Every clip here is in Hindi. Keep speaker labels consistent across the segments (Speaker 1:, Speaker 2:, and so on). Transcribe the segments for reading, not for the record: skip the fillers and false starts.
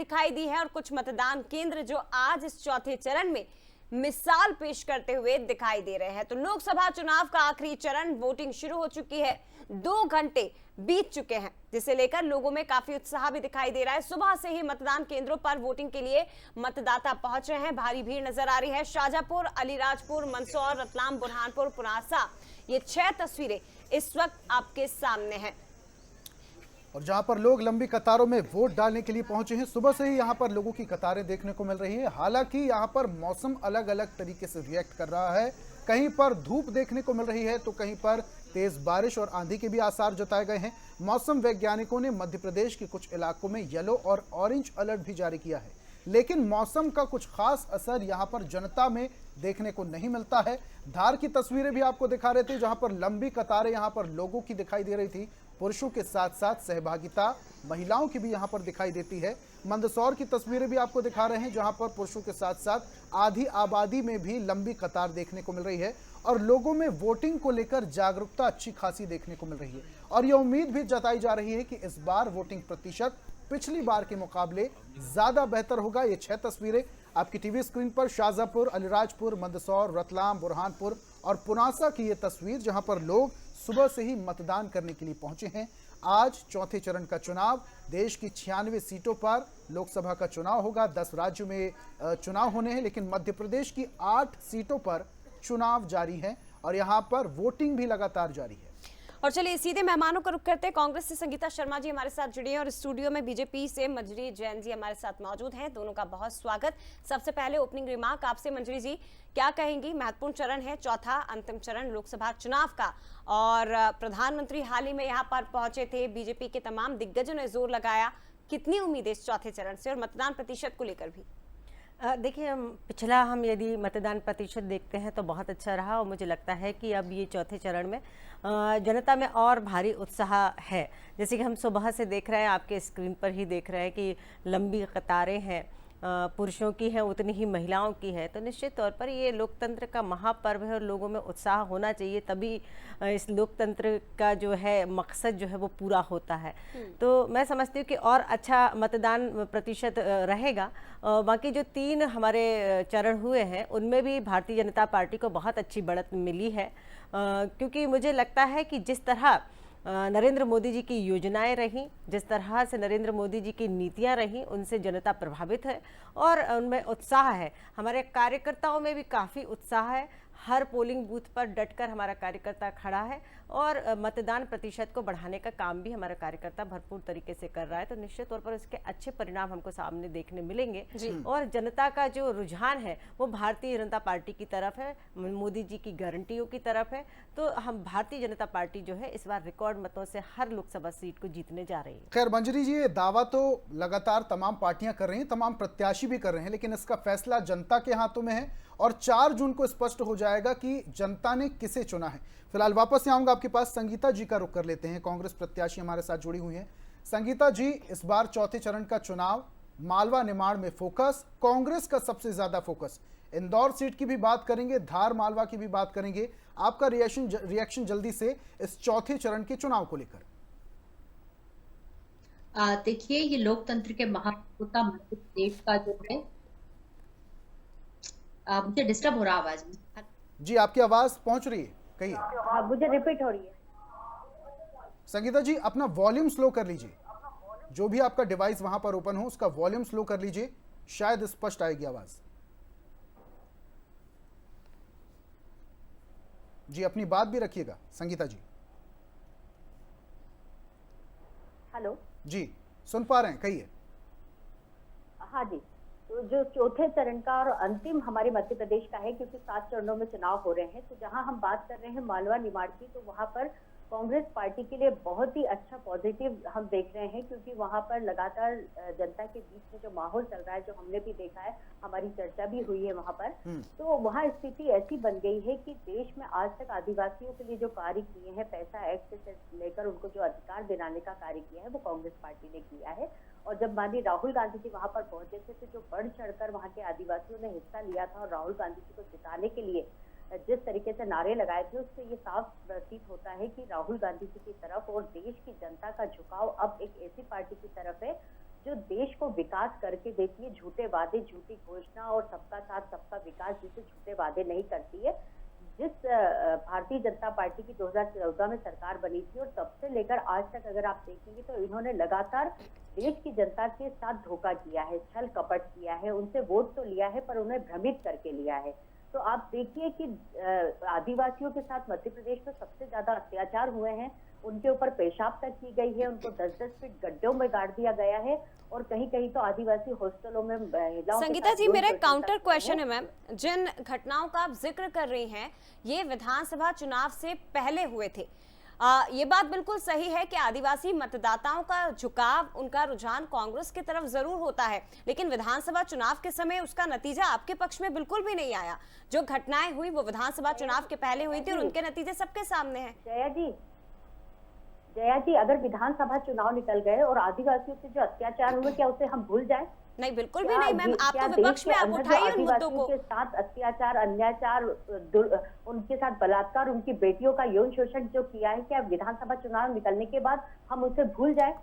Speaker 1: दिखाई दी है और कुछ मतदान केंद्र जो आज इस चौथे चरण में मिसाल पेश करते हुए दिखाई दे रहे हैं। तो लोकसभा चुनाव का आखिरी चरण वोटिंग शुरू हो चुकी है, 2 घंटे बीत चुके हैं, जिसे लेकर लोगों में काफी उत्साह भी दिखाई दे रहा है। सुबह से ही मतदान केंद्रों पर वोटिंग के लिए मतदाता पहुंच रहे हैं, भारी भीड़ नजर आ रही है। शाजापुर, अलीराजपुर, मंदसौर, रतलाम, बुरहानपुर, पुनासा, ये 6 तस्वीरें इस वक्त आपके सामने हैं।
Speaker 2: और जहां पर लोग लंबी कतारों में वोट डालने के लिए पहुंचे हैं, सुबह से ही यहां पर लोगों की कतारें देखने को मिल रही है। हालांकि यहां पर मौसम अलग अलग तरीके से रिएक्ट कर रहा है, कहीं पर धूप देखने को मिल रही है तो कहीं पर तेज बारिश और आंधी के भी आसार जताए गए हैं। मौसम वैज्ञानिकों ने मध्य प्रदेश के कुछ इलाकों में येलो और ऑरेंज अलर्ट भी जारी किया है, लेकिन मौसम का कुछ खास असर यहां पर जनता में देखने को नहीं मिलता है। धार की तस्वीरें भी आपको दिखा रहे थे, जहां पर लंबी कतारें यहां पर लोगों की दिखाई दे रही थी। पुरुषों के साथ साथ सहभागिता महिलाओं की भी यहां पर दिखाई देती है। मंदसौर की तस्वीरें भी आपको दिखा रहे हैं, जहां पर पुरुषों के साथ साथ आधी आबादी में भी लंबी कतार देखने को मिल रही है और लोगों में वोटिंग को लेकर जागरूकता अच्छी खासी देखने को मिल रही है। और यह उम्मीद भी जताई जा रही है कि इस बार वोटिंग प्रतिशत पिछली बार के मुकाबले ज्यादा बेहतर होगा। ये 6 तस्वीरें आपकी टीवी स्क्रीन पर शाजापुर, अलीराजपुर, मंदसौर, रतलाम, बुरहानपुर और पुनासा की ये तस्वीर, जहां पर लोग सुबह से ही मतदान करने के लिए पहुंचे हैं। आज चौथे चरण का चुनाव, देश की 96 सीटों पर लोकसभा का चुनाव होगा। 10 राज्यों में चुनाव होने हैं, लेकिन मध्य प्रदेश की 8 सीटों पर चुनाव जारी है और यहां पर वोटिंग भी लगातार जारी है।
Speaker 1: और चलिए सीधे मेहमानों का रुख करते हैं। कांग्रेस से संगीता शर्मा जी हमारे साथ जुड़ी हैं और स्टूडियो में बीजेपी से मंजरी जैन जी हमारे साथ मौजूद हैं। दोनों का बहुत स्वागत। सबसे पहले ओपनिंग रिमार्क आपसे मंजरी जी, क्या कहेंगी? महत्वपूर्ण चरण है, चौथा अंतिम चरण लोकसभा चुनाव का, और प्रधानमंत्री हाल ही में यहाँ पर पहुंचे थे। बीजेपी के तमाम दिग्गजों ने जोर लगाया। कितनी उम्मीद है इस चौथे चरण से और मतदान प्रतिशत को लेकर भी?
Speaker 3: देखिए, पिछला हम यदि मतदान प्रतिशत देखते हैं तो बहुत अच्छा रहा और मुझे लगता है कि अब ये चौथे चरण में जनता में और भारी उत्साह है। जैसे कि हम सुबह से देख रहे हैं, आपके स्क्रीन पर ही देख रहे हैं कि लंबी कतारें हैं, पुरुषों की है उतनी ही महिलाओं की है। तो निश्चित तौर पर ये लोकतंत्र का महापर्व है और लोगों में उत्साह होना चाहिए, तभी इस लोकतंत्र का जो है मकसद जो है वो पूरा होता है। तो मैं समझती हूँ कि और अच्छा मतदान प्रतिशत रहेगा। बाकी जो 3 हमारे चरण हुए हैं उनमें भी भारतीय जनता पार्टी को बहुत अच्छी बढ़त मिली है, क्योंकि मुझे लगता है कि जिस तरह नरेंद्र मोदी जी की योजनाएं रहीं, जिस तरह से नरेंद्र मोदी जी की नीतियां रहीं, उनसे जनता प्रभावित है और उनमें उत्साह है। हमारे कार्यकर्ताओं में भी काफ़ी उत्साह है। हर पोलिंग बूथ पर डटकर हमारा कार्यकर्ता खड़ा है और मतदान प्रतिशत को बढ़ाने का काम भी हमारा कार्यकर्ता भरपूर तरीके से कर रहा है। तो निश्चित तौर पर इसके अच्छे परिणाम हमको सामने देखने मिलेंगे और जनता का जो रुझान है वो भारतीय जनता पार्टी की तरफ है, मोदी जी की गारंटियों की तरफ है। तो हम भारतीय जनता पार्टी जो है इस बार रिकॉर्ड मतों से हर लोकसभा सीट को जीतने जा रही है।
Speaker 2: खैर मंजरी जी, ये दावा तो लगातार तमाम पार्टियां कर रही हैं, तमाम प्रत्याशी भी कर रहे हैं, लेकिन इसका फैसला जनता के हाथों में है और 4 जून को स्पष्ट हो जाएगा कि जनता ने किसे चुना है। फिलहाल वापस से आऊंगा आपके पास, संगीता जी का रुख कर लेते हैं। कांग्रेस प्रत्याशी हमारे साथ जुड़ी हुई हैं। संगीता जी, इस बार चौथे चरण का चुनाव मालवा निमाड़ में फोकस, कांग्रेस का सबसे ज्यादा फोकस। इंदौर सीट की भी बात करेंगे, धार मालवा की भी बात करेंगे। आपका रिएक्शन जल्दी से इस चौथे चरण के चुनाव को लेकर।
Speaker 4: देखिए, ये लोकतंत्र के महापुरुषों मध्य प्रदेश का जो है, मुझे डिस्टर्ब हो रहा आवाज में।
Speaker 2: जी, आपकी आवाज पहुंच रही है, कहिए।
Speaker 5: मुझे रिपीट हो रही है।
Speaker 2: संगीता जी, अपना वॉल्यूम स्लो कर लीजिए, जो भी आपका डिवाइस वहां पर ओपन हो उसका वॉल्यूम स्लो कर लीजिए, शायद स्पष्ट आएगी आवाज। जी, अपनी बात भी रखिएगा संगीता जी।
Speaker 5: हेलो
Speaker 2: जी, सुन पा रहे हैं, कहिए।
Speaker 5: हाँ जी, तो जो चौथे चरण का और अंतिम हमारे मध्य प्रदेश का है, क्योंकि 7 चरणों में चुनाव हो रहे हैं, तो जहां हम बात कर रहे हैं मालवा निमाड़ की, तो वहां पर कांग्रेस पार्टी के लिए बहुत ही अच्छा पॉजिटिव हम देख रहे हैं, क्योंकि वहां पर लगातार जनता के बीच में जो माहौल चल रहा है, जो हमने भी देखा है, हमारी चर्चा भी हुई है वहां पर, तो वहां स्थिति ऐसी बन गई है कि देश में आज तक आदिवासियों के लिए जो कार्य किए हैं, पैसा एक्ट से लेकर उनको जो अधिकार दिलाने का कार्य किया है, वो कांग्रेस पार्टी ने किया है। और जब माननीय राहुल गांधी जी वहां पर पहुंचे थे, तो जो बढ़ चढ़कर वहां के आदिवासियों ने हिस्सा लिया था और राहुल गांधी जी को जिताने के लिए जिस तरीके से नारे लगाए थे, उससे ये साफ प्रतीत होता है कि राहुल गांधी जी की तरफ और देश की जनता का झुकाव अब एक ऐसी पार्टी की तरफ है जो देश को विकास करके देती है, झूठे वादे, झूठी घोषणा और सबका साथ सबका विकास जैसे झूठे वादे नहीं करती है। जिस भारतीय जनता पार्टी की 2014 में सरकार बनी थी और तब से लेकर आज तक अगर आप देखेंगे तो इन्होंने लगातार देश की जनता के साथ धोखा किया है, छल कपट किया है, उनसे वोट तो लिया है पर उन्हें भ्रमित करके लिया है। तो आप देखिए कि आदिवासियों के साथ मध्य प्रदेश में सबसे ज्यादा अत्याचार हुए हैं, उनके ऊपर पेशाब तक की गई है, उनको 10-10 फीट गड्ढों में गाड़ दिया गया है और कहीं कहीं तो आदिवासी हॉस्टलों में महिलाओं।
Speaker 1: संगीता जी, मेरा एक काउंटर क्वेश्चन है मैम, जिन घटनाओं का आप जिक्र कर रही हैं ये विधानसभा चुनाव से पहले हुए थे। ये बात बिल्कुल सही है कि आदिवासी मतदाताओं का झुकाव, उनका रुझान कांग्रेस की तरफ जरूर होता है, लेकिन विधानसभा चुनाव के समय उसका नतीजा आपके पक्ष में बिल्कुल भी नहीं आया। जो घटनाएं हुई वो विधानसभा चुनाव के पहले हुई थी और उनके नतीजे सबके सामने हैं।
Speaker 5: जया जी, अगर विधानसभा चुनाव निकल गए और आदिवासियों से जो अत्याचार हुए, क्या उसे हम भूल जाए?
Speaker 1: नहीं, बिल्कुल भी नहीं मैम, आप तो विपक्ष में आप उठाइए उन मुद्दों को।
Speaker 5: के साथ अत्याचार, अन्याचार, उनके साथ बलात्कार, उनकी बेटियों का यौन शोषण जो किया है, क्या विधानसभा चुनाव निकलने के बाद हम उसे भूल जाए?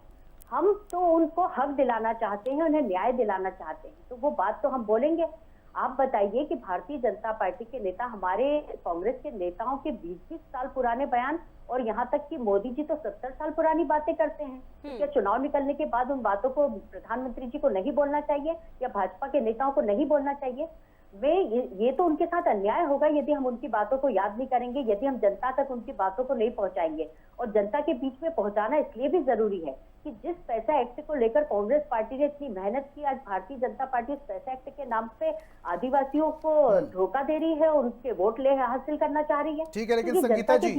Speaker 5: हम तो उनको हक दिलाना चाहते हैं, उन्हें न्याय दिलाना चाहते हैं, तो वो बात तो हम बोलेंगे। आप बताइए कि भारतीय जनता पार्टी के नेता हमारे कांग्रेस के नेताओं के 20-20 साल पुराने बयान और यहाँ तक कि मोदी जी तो 70 साल पुरानी बातें करते हैं, तो क्या चुनाव निकलने के बाद उन बातों को प्रधानमंत्री जी को नहीं बोलना चाहिए या भाजपा के नेताओं को नहीं बोलना चाहिए? ये तो उनके साथ अन्याय होगा यदि हम उनकी बातों को याद नहीं करेंगे, यदि हम जनता तक उनकी बातों को नहीं पहुंचाएंगे। और जनता के बीच में पहुंचाना इसलिए भी जरूरी है कि जिस पैसा एक्ट को लेकर कांग्रेस पार्टी ने इतनी मेहनत की, आज भारतीय जनता पार्टी इस पैसा एक्ट के नाम पे आदिवासियों को धोखा दे रही है, उनके वोट ले हासिल करना चाह रही है।
Speaker 2: ठीक है, लेकिन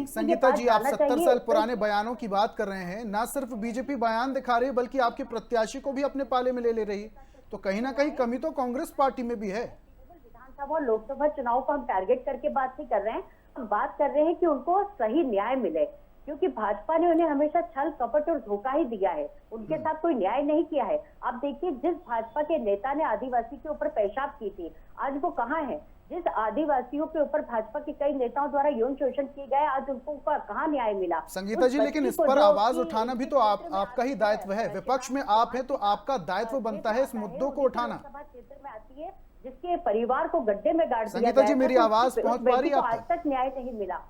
Speaker 2: संगीता जी आप 70 साल पुराने बयानों की बात कर रहे हैं, ना सिर्फ बीजेपी बयान दिखा रही है बल्कि आपके प्रत्याशी को भी अपने पाले में ले रही है, तो कहीं ना कहीं कमी तो कांग्रेस पार्टी में भी है।
Speaker 5: विधानसभा और लोकसभा चुनाव को हम टारगेट करके बात नहीं कर रहे हैं, हम बात कर रहे हैं कि उनको सही न्याय मिले, क्योंकि भाजपा ने उन्हें हमेशा छल कपट और धोखा ही दिया है, उनके साथ कोई न्याय नहीं किया है। आप देखिए, जिस भाजपा के नेता ने आदिवासी के ऊपर पेशाब की थी, आज वो कहाँ है? जिस आदिवासियों के ऊपर भाजपा के कई नेताओं द्वारा यौन शोषण किए गए, आज उनको कहाँ न्याय मिला?
Speaker 2: संगीता जी, लेकिन इस पर आवाज उठाना भी तो आपका ही दायित्व है, विपक्ष में आप हैं तो आपका दायित्व बनता है इस मुद्दों को उठाना।
Speaker 5: क्षेत्र में आती है जिसके परिवार को गड्ढे में गाड़ दिया
Speaker 2: संगीता जी, मेरी आवाज पहुंच पा रही है?
Speaker 5: आज तक न्याय नहीं मिला।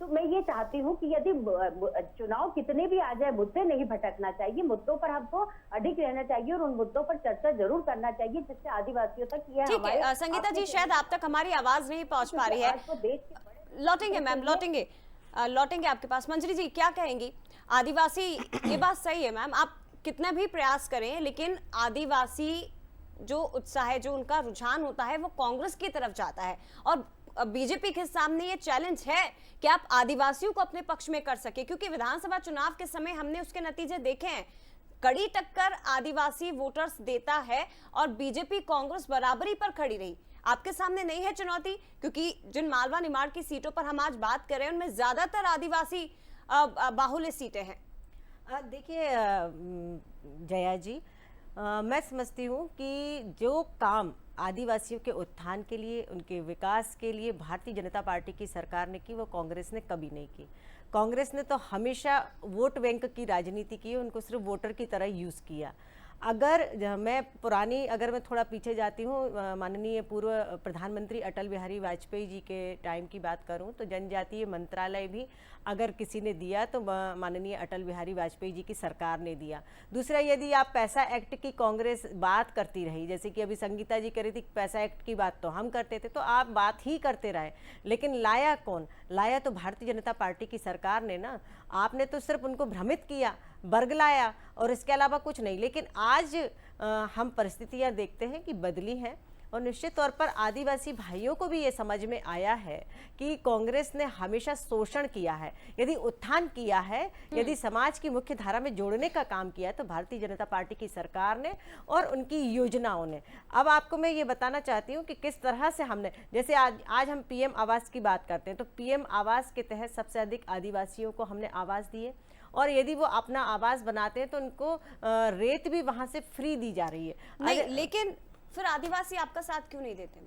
Speaker 5: तो मैं ये चाहती हूँ कि यदि चुनाव कितने भी आ जाए, मुद्दे नहीं भटकना चाहिए, मुद्दों पर हमको अडिग रहना चाहिए और उन मुद्दों पर चर्चा जरूर करना चाहिए जिससे आदिवासियों तक यह।
Speaker 1: ठीक है संगीता जी, शायद आप तक हमारी आवाज नहीं पहुंच पा रही है, लौटेंगे मैम, लौटेंगे आपके पास। मंजरी जी क्या कहेंगी? आदिवासी, ये बात सही है मैम, आप कितना भी प्रयास करें लेकिन आदिवासी जो उत्साह है, जो उनका रुझान होता है वो कांग्रेस की तरफ जाता है और बीजेपी के सामने ये चैलेंज है कि आप आदिवासियों को अपने पक्ष में कर सके, क्योंकि विधानसभा चुनाव के समय हमने उसके नतीजे देखे हैं, कड़ी टक्कर आदिवासी वोटर्स देता है और बीजेपी कांग्रेस बराबरी पर खड़ी रही। आपके सामने नहीं है चुनौती, क्योंकि जिन मालवा निमाड़ की सीटों पर हम आज बात कर रहे हैं उनमें ज्यादातर आदिवासी बाहुल्य सीटें हैं।
Speaker 3: देखिए जया जी, मैं समझती हूँ कि जो काम आदिवासियों के उत्थान के लिए, उनके विकास के लिए भारतीय जनता पार्टी की सरकार ने की, वो कांग्रेस ने कभी नहीं की। कांग्रेस ने तो हमेशा वोट बैंक की राजनीति की, उनको सिर्फ वोटर की तरह यूज़ किया। अगर मैं थोड़ा पीछे जाती हूँ, माननीय पूर्व प्रधानमंत्री अटल बिहारी वाजपेयी जी के टाइम की बात करूँ तो जनजातीय मंत्रालय भी अगर किसी ने दिया तो माननीय अटल बिहारी वाजपेयी जी की सरकार ने दिया। दूसरा, यदि आप पैसा एक्ट की कांग्रेस बात करती रही, जैसे कि अभी संगीता जी कह रही थी पैसा एक्ट की बात तो हम करते थे, तो आप बात ही करते रहे, लेकिन लाया कौन? लाया तो भारतीय जनता पार्टी की सरकार ने ना। आपने तो सिर्फ उनको भ्रमित किया, बरगलाया और इसके अलावा कुछ नहीं। लेकिन आज हम परिस्थितियां देखते हैं कि बदली हैं और निश्चित तौर पर आदिवासी भाइयों को भी ये समझ में आया है कि कांग्रेस ने हमेशा शोषण किया है। यदि उत्थान किया है, यदि समाज की मुख्य धारा में जोड़ने का काम किया है तो भारतीय जनता पार्टी की सरकार ने और उनकी योजनाओं ने। अब आपको मैं ये बताना चाहती हूँ कि किस तरह से हमने, जैसे आज हम पीएम आवास की बात करते हैं, तो पीएम आवास के तहत सबसे अधिक आदिवासियों को हमने आवास दिए और यदि वो अपना आवास बनाते हैं तो उनको रेत भी वहां से फ्री दी जा रही है।
Speaker 1: नहीं, लेकिन फिर आदिवासी आपका साथ क्यों नहीं देते?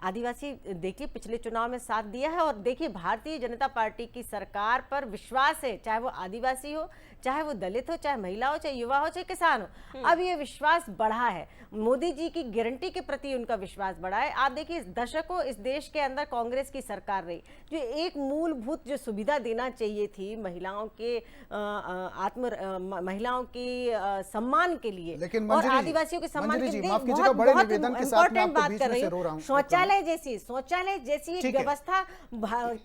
Speaker 3: आदिवासी देखिए पिछले चुनाव में साथ दिया है, और देखिए भारतीय जनता पार्टी की सरकार पर विश्वास है, चाहे वो आदिवासी हो, चाहे वो दलित हो, चाहे महिला हो, चाहे युवा हो, चाहे किसान हो। अब ये विश्वास बढ़ा है, मोदी जी की गारंटी के प्रति उनका विश्वास बढ़ा है। आप देखिए दशकों इस देश के अंदर कांग्रेस की सरकार रही, जो एक मूलभूत जो सुविधा देना चाहिए थी महिलाओं के महिलाओं की सम्मान के लिए,
Speaker 2: लेकिन
Speaker 3: और आदिवासियों के सम्मान के लिए
Speaker 2: माफ कीजिएगा, बड़े निवेदन के साथ मैं आपको
Speaker 3: बात
Speaker 2: बीच
Speaker 3: कर
Speaker 2: में
Speaker 3: रही
Speaker 2: से रो रहा
Speaker 3: हूँ।
Speaker 2: हूं।
Speaker 3: शौचालय जैसी एक
Speaker 2: ठीक है।
Speaker 3: व्यवस्था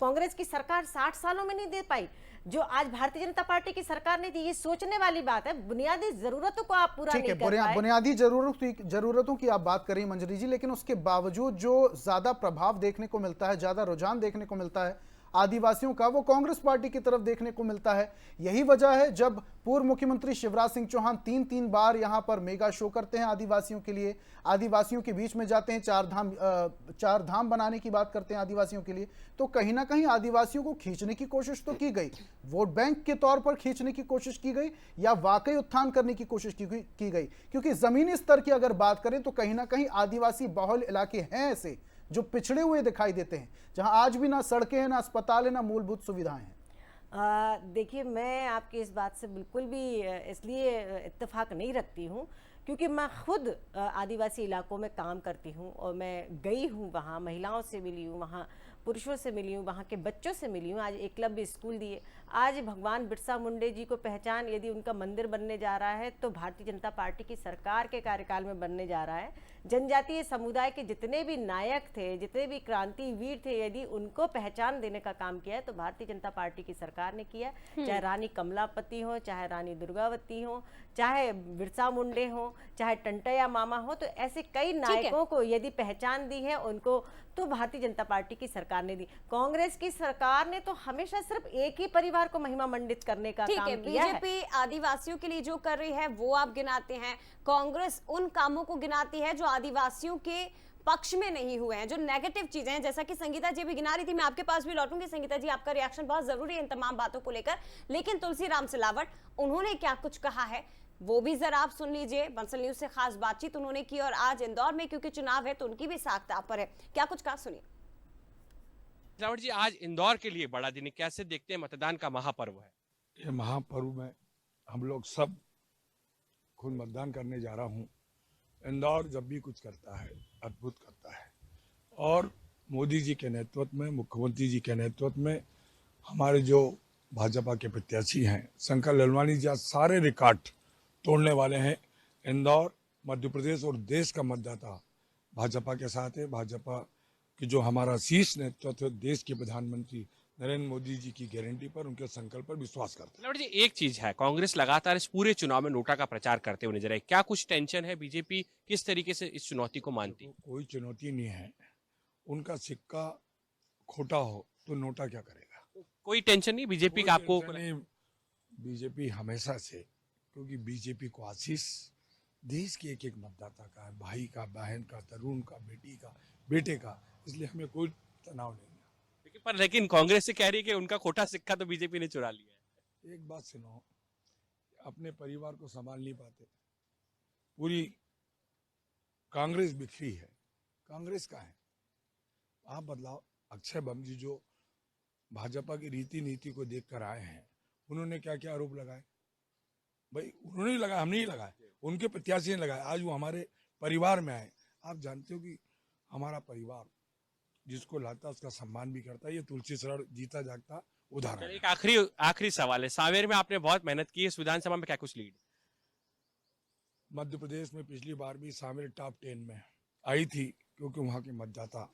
Speaker 3: कांग्रेस की सरकार 60 सालों में नहीं दे पाई, जो आज भारतीय जनता पार्टी की सरकार ने दी। ये सोचने वाली बात है, बुनियादी जरूरतों को आप पूरा
Speaker 2: ठीक
Speaker 3: नहीं
Speaker 2: है,
Speaker 3: कर पाए।
Speaker 2: बुनियादी जरूरतों की आप बात करें मंजरी जी, लेकिन उसके बावजूद जो ज्यादा प्रभाव देखने को मिलता है, ज्यादा रुझान देखने को मिलता है आदिवासियों का, वो कांग्रेस पार्टी की तरफ देखने को मिलता है। यही वजह है जब पूर्व मुख्यमंत्री शिवराज सिंह चौहान तीन बार यहां पर मेगा शो करते हैं आदिवासियों के लिए, आदिवासियों के बीच में जाते हैं, चार धाम बनाने की बात करते हैं आदिवासियों के लिए, तो कहीं ना कहीं आदिवासियों को खींचने की कोशिश तो की गई, वोट बैंक के तौर पर खींचने की कोशिश की गई, या वाकई उत्थान करने की कोशिश की गई? क्योंकि जमीनी स्तर की अगर बात करें तो कहीं ना कहीं आदिवासी बहुल इलाके हैं ऐसे जो पिछड़े हुए दिखाई देते हैं, जहां आज भी ना सड़कें हैं, ना अस्पताल है, ना मूलभूत सुविधाएं हैं।
Speaker 3: देखिए मैं आपकी इस बात से बिल्कुल भी इसलिए इत्तेफाक नहीं रखती हूँ क्योंकि मैं खुद आदिवासी इलाकों में काम करती हूँ, और मैं गई हूँ वहाँ, महिलाओं से मिली हूँ, वहाँ पुरुषों से मिली हूँ, वहाँ के बच्चों से मिली हूँ। आज एकलव्य स्कूल दिए, आज भगवान बिरसा मुंडे जी को पहचान यदि उनका मंदिर बनने जा रहा है तो भारतीय जनता पार्टी की सरकार के कार्यकाल में बनने जा रहा है। जनजातीय समुदाय के जितने भी नायक थे, जितने भी क्रांतिवीर थे, यदि उनको पहचान देने का काम किया है तो भारतीय जनता पार्टी की सरकार ने किया। चाहे रानी कमलापति हो, चाहे रानी दुर्गावती हो, चाहे बिरसा मुंडे हो, चाहे टंटया मामा हो, तो ऐसे कई नायकों को यदि पहचान दी है उनको, तो भारतीय जनता पार्टी की सरकार ने दी। कांग्रेस की सरकार ने तो हमेशा सिर्फ एक ही परिवार को महिमा मंडित करने का काम किया है।
Speaker 1: बीजेपी आदिवासियों के लिए जो कर रही है वो आप गिनाते हैं, कांग्रेस उन कामों को गिनाती है जो आदिवासियों के पक्ष में नहीं हुए हैं, जो नेगेटिव चीजें हैं, जैसा कि संगीता जी भी गिना रही थी। मैं आपके पास भी लौटूंगी संगीता जी, आपका रिएक्शन बहुत जरूरी है इन तमाम बातों को लेकर। लेकिन तुलसीराम सिलावट उन्होंने क्या कुछ कहा है वो भी जरा आप सुन लीजिए। बंसल न्यूज से खास बातचीत उन्होंने की, और आज इंदौर में क्योंकि चुनाव है तो उनकी भी साख दांव पर है। क्या कुछ कहा, सुनिए।
Speaker 6: रावत जी, आज इंदौर के लिए बड़ा दिन है, कैसे देखते हैं? मतदान का महापर्व है।
Speaker 7: ये महापर्व में हम लोग सब खुद मतदान करने जा रहा हूँ। इंदौर जब भी कुछ करता है अद्भुत करता है, और मोदी जी के नेतृत्व में, मुख्यमंत्री जी के नेतृत्व में हमारे जो भाजपा के प्रत्याशी हैं शंकर ललवानी जी आज सारे रिकॉर्ड तोड़ने वाले हैं। इंदौर, मध्य प्रदेश और देश का मतदाता भाजपा के साथ है। भाजपा की जो हमारा शीर्ष नेतृत्व है, देश के प्रधानमंत्री नरेंद्र मोदी जी की गारंटी पर, उनके संकल्प पर विश्वास करते हैं।
Speaker 6: जी, एक चीज है, कांग्रेस लगातार इस पूरे चुनाव में नोटा का प्रचार करते हुए नजर आए, क्या कुछ टेंशन है? बीजेपी किस तरीके से इस चुनौती को मानती है?
Speaker 7: कोई चुनौती नहीं है, उनका सिक्का खोटा हो तो नोटा क्या करेगा?
Speaker 6: कोई टेंशन नहीं बीजेपी का आपको?
Speaker 7: बीजेपी हमेशा से, क्योंकि बीजेपी को आशीष देश के एक मतदाता का है, भाई का, बहन का, तरुण का, बेटी का, बेटे का, इसलिए हमें कोई तनाव नहीं है।
Speaker 6: लेकिन कांग्रेस से कह रही है कि उनका खोटा सिक्का तो बीजेपी ने चुरा लिया है।
Speaker 7: एक बात सुनो, अपने परिवार को संभाल नहीं पाते, पूरी कांग्रेस बिखरी है। कांग्रेस का है, आप बदलाव। अक्षय बम जी जो भाजपा की रीति नीति को देखकर आए हैं, उन्होंने क्या क्या आरोप लगाए? भाई उन्होंने ही लगाया, हम नहीं लगाए, उनके प्रत्याशी ने लगाए। आज वो हमारे परिवार में आए। आप जानते हो कि हमारा परिवार जिसको लाता उसका सम्मान भी करता है। ये तुलसीराम जीता जागता उदाहरण।
Speaker 6: एक आखिरी सवाल है, सांवेर में आपने बहुत मेहनत की है, इस विधानसभा में क्या कुछ लीड?
Speaker 7: मध्य प्रदेश में पिछली बार भी सांवेर टॉप 10 में आई थी, क्योंकि वहां के मतदाता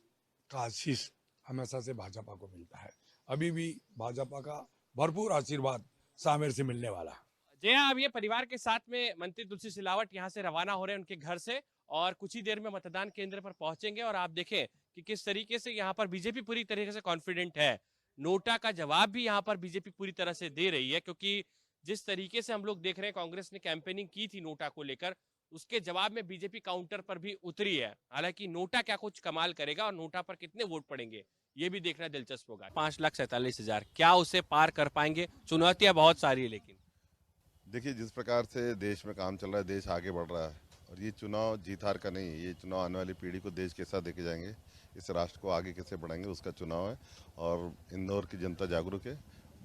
Speaker 7: का आशीष हमेशा से भाजपा को मिलता है। अभी भी भाजपा का भरपूर आशीर्वाद सांवेर से मिलने वाला।
Speaker 6: जी हाँ, अब ये परिवार के साथ में मंत्री तुलसी सिलावट यहाँ से रवाना हो रहे हैं उनके घर से, और कुछ ही देर में मतदान केंद्र पर पहुंचेंगे। और आप देखें कि किस तरीके से यहाँ पर बीजेपी पूरी तरीके से कॉन्फिडेंट है। नोटा का जवाब भी यहाँ पर बीजेपी पूरी तरह से दे रही है, क्योंकि जिस तरीके से हम लोग देख रहे हैं कांग्रेस ने कैंपेनिंग की थी नोटा को लेकर, उसके जवाब में बीजेपी काउंटर पर भी उतरी है। हालांकि नोटा क्या कुछ कमाल करेगा और नोटा पर कितने वोट पड़ेंगे ये भी देखना दिलचस्प होगा। 5,47,000 क्या उसे पार कर पाएंगे? चुनौतियां बहुत सारी है, लेकिन
Speaker 8: देखिए जिस प्रकार से देश में काम चल रहा है, देश आगे बढ़ रहा है और ये चुनाव जीत हार का नहीं है, ये चुनाव आने वाली पीढ़ी को देश कैसा देके जाएंगे, इस राष्ट्र को आगे कैसे बढ़ाएंगे उसका चुनाव है। और इंदौर की जनता जागरूक है,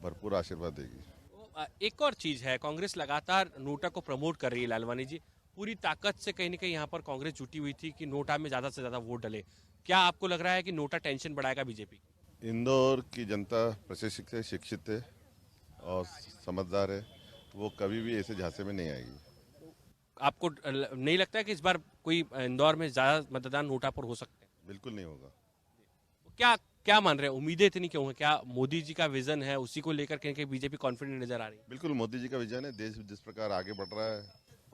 Speaker 8: भरपूर आशीर्वाद देगी।
Speaker 6: एक और चीज है, कांग्रेस लगातार नोटा को प्रमोट कर रही है लालवानी जी, पूरी ताकत से कहीं ना कहीं यहाँ पर कांग्रेस जुटी हुई थी कि नोटा में ज्यादा से ज्यादा वोट डले। क्या आपको लग रहा है कि नोटा टेंशन बढ़ाएगा बीजेपी?
Speaker 8: इंदौर की जनता प्रशिक्षित है, शिक्षित है और समझदार है, वो कभी भी ऐसे झांसे में नहीं आएगी।
Speaker 6: आपको नहीं लगता है कि इस बार कोई इंदौर में ज्यादा मतदान नोटा पर हो सकते हैं?
Speaker 8: बिल्कुल नहीं होगा।
Speaker 6: क्या क्या मान रहे हैं, उम्मीदें इतनी क्यों है? क्या मोदी जी का विजन है, उसी को लेकर कहीं बीजेपी कॉन्फिडेंट नजर आ रही है?
Speaker 8: बिल्कुल मोदी जी का विजन है, देश जिस प्रकार आगे बढ़ रहा है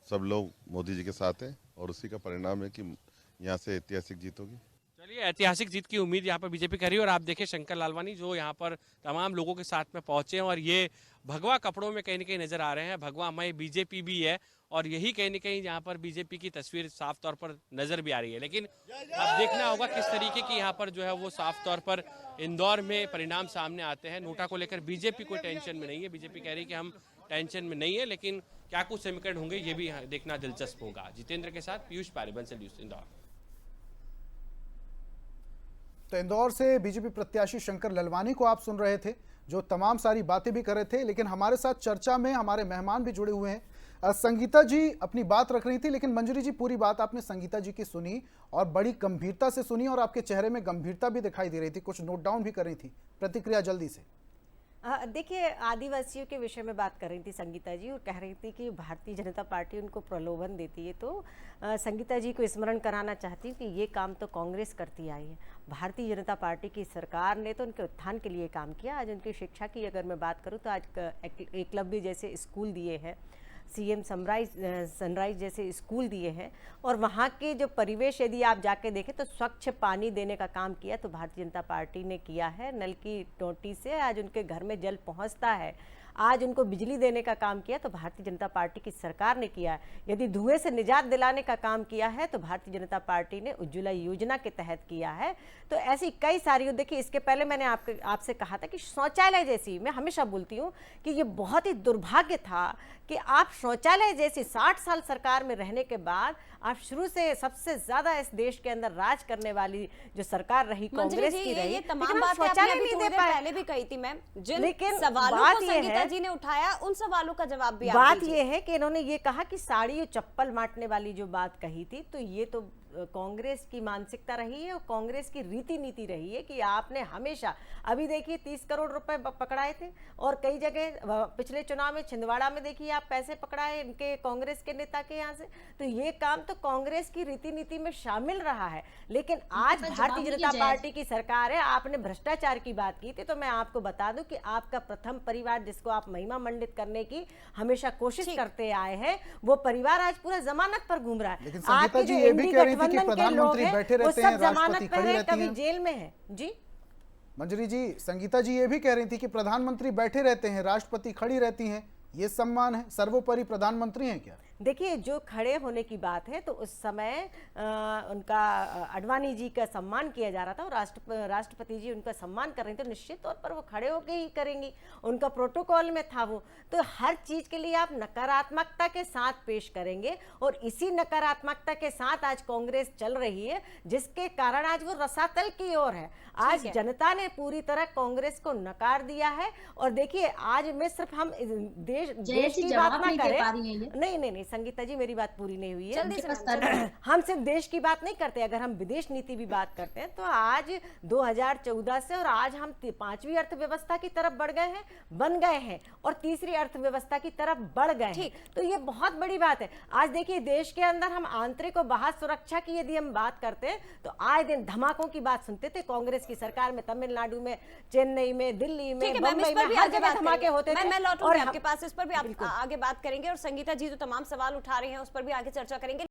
Speaker 8: सब लोग मोदी जी के साथ हैं और उसी का परिणाम है कि यहाँ से ऐतिहासिक जीत होगी।
Speaker 6: चलिए, ऐतिहासिक जीत की उम्मीद यहाँ पर बीजेपी कर रही है। और आप देखें शंकर लालवानी जो यहाँ पर तमाम लोगों के साथ में पहुंचे हैं और ये भगवा कपड़ों में कहीं ना कहीं नजर आ रहे हैं। भगवा मय बीजेपी भी है और यही कहीं ना कहीं यहाँ पर बीजेपी की तस्वीर साफ तौर पर नजर भी आ रही है। लेकिन अब देखना होगा किस तरीके की यहाँ पर जो है वो साफ तौर पर इंदौर में परिणाम सामने आते हैं। नोटा को लेकर बीजेपी कोई टेंशन में नहीं है, बीजेपी कह रही है कि हम टेंशन में नहीं है, लेकिन क्या कुछ समीकरण होंगे ये भी देखना दिलचस्प होगा। जितेंद्र के साथ पीयूष पारे, बंसल न्यूज़, इंदौर।
Speaker 2: तो इंदौर से बीजेपी प्रत्याशी शंकर ललवानी को आप सुन रहे थे, जो तमाम सारी बातें भी कर रहे थे। लेकिन हमारे साथ चर्चा में हमारे मेहमान भी जुड़े हुए हैं। संगीता जी अपनी बात रख रही थी, लेकिन मंजरी जी पूरी बात आपने संगीता जी की सुनी और बड़ी गंभीरता से सुनी और आपके चेहरे में गंभीरता भी दिखाई दे रही थी, कुछ नोट डाउन भी कर रही थी। प्रतिक्रिया जल्दी से।
Speaker 3: देखिए, आदिवासियों के विषय में बात कर रही थी संगीता जी और कह रही थी कि भारतीय जनता पार्टी उनको प्रलोभन देती है। तो संगीता जी को स्मरण कराना चाहती हूँ कि ये काम तो कांग्रेस करती आई है। भारतीय जनता पार्टी की सरकार ने तो उनके उत्थान के लिए काम किया। आज उनकी शिक्षा की अगर मैं बात करूँ तो आज एकलव्य जैसे स्कूल दिए हैं, सीएम सनराइज जैसे स्कूल दिए हैं और वहाँ के जो परिवेश यदि आप जाके देखें तो स्वच्छ पानी देने का काम किया तो भारतीय जनता पार्टी ने किया है। नल की टोटी से आज उनके घर में जल पहुँचता है। आज उनको बिजली देने का काम किया तो भारतीय जनता पार्टी की सरकार ने किया है। यदि धुएं से निजात दिलाने का काम किया है तो भारतीय जनता पार्टी ने उज्ज्वला योजना के तहत किया है। तो ऐसी कई सारी, देखिए इसके पहले मैंने आपसे कहा था कि शौचालय जैसी, मैं हमेशा बोलती हूँ कि ये बहुत ही दुर्भाग्य था कि आप शौचालय जैसी 60 साल सरकार में रहने के बाद आप शुरू से सबसे ज्यादा इस देश के अंदर राज करने वाली जो सरकार रही कांग्रेस की रही,
Speaker 1: ये तमाम बातें आपने अभी थोड़ी देर पहले भी कही थी मैम। जिन सवालों को संगीता जी ने उठाया उन सवालों का जवाब भी
Speaker 3: बात ये है कि इन्होंने ये कहा कि साड़ी और चप्पल बांटने वाली जो बात कही थी, तो ये तो कांग्रेस की मानसिकता रही है और कांग्रेस की रीति नीति रही है कि आपने हमेशा, अभी देखिए 30 करोड़ रुपए पकड़ाए थे और कई जगह पिछले चुनाव में छिंदवाड़ा में देखिए आप पैसे पकड़ाए इनके कांग्रेस के नेता के यहाँ से। तो ये काम तो कांग्रेस की रीति नीति में शामिल रहा है। लेकिन आज भारतीय जनता पार्टी की सरकार है। आपने भ्रष्टाचार की बात की थी तो मैं आपको बता दूं कि आपका प्रथम परिवार जिसको आप महिमा मंडित करने की हमेशा कोशिश करते आए हैं, वो परिवार आज पूरा जमानत पर घूम रहा है।
Speaker 2: लेकिन संगीता जी ये भी कह रही थी कि प्रधानमंत्री बैठे रहते हैं, राष्ट्रपति खड़ी रहती
Speaker 3: कभी जेल में है। जी
Speaker 2: मंजरी जी, संगीता जी ये भी कह रही थी कि प्रधानमंत्री बैठे रहते हैं, राष्ट्रपति खड़ी रहती हैं, ये सम्मान है, सर्वोपरि प्रधानमंत्री हैं क्या?
Speaker 3: देखिए, जो खड़े होने की बात है तो उस समय उनका अडवाणी जी का सम्मान किया जा रहा था और राष्ट्रपति जी उनका सम्मान कर रहे थे, तो निश्चित तौर पर वो खड़े होके ही करेंगी, उनका प्रोटोकॉल में था वो। तो हर चीज के लिए आप नकारात्मकता के साथ पेश करेंगे और इसी नकारात्मकता के साथ आज कांग्रेस चल रही है, जिसके कारण आज वो रसातल की ओर है। आज जनता ने पूरी तरह कांग्रेस को नकार दिया है। और देखिए, आज में सिर्फ हम देश की बात ना करें, नहीं संगीता जी मेरी बात पूरी नहीं हुई है। हम सिर्फ देश की बात नहीं करते, अगर हम विदेश नीति भी बात करते हैं तो आज 2014 से और आज हम 5वीं अर्थव्यवस्था की तरफ बन गए हैं और तीसरी अर्थव्यवस्था की तरफ बढ़ गए हैं। तो ये बहुत बड़ी बात है। आज देखिए, देश के अंदर हम आंतरिक और बाह्य सुरक्षा की यदि हम बात करते हैं तो आए दिन धमाकों की बात सुनते थे कांग्रेस की सरकार में। तमिलनाडु में, चेन्नई में, दिल्ली में, बम्बई में हर जगह धमाके होते थे।
Speaker 1: मैं लौटूंगी आपके पास, इस पर भी आप आगे बात करेंगे और संगीता जी तो तमाम सवाल उठा रहे हैं उस पर भी आगे चर्चा करेंगे।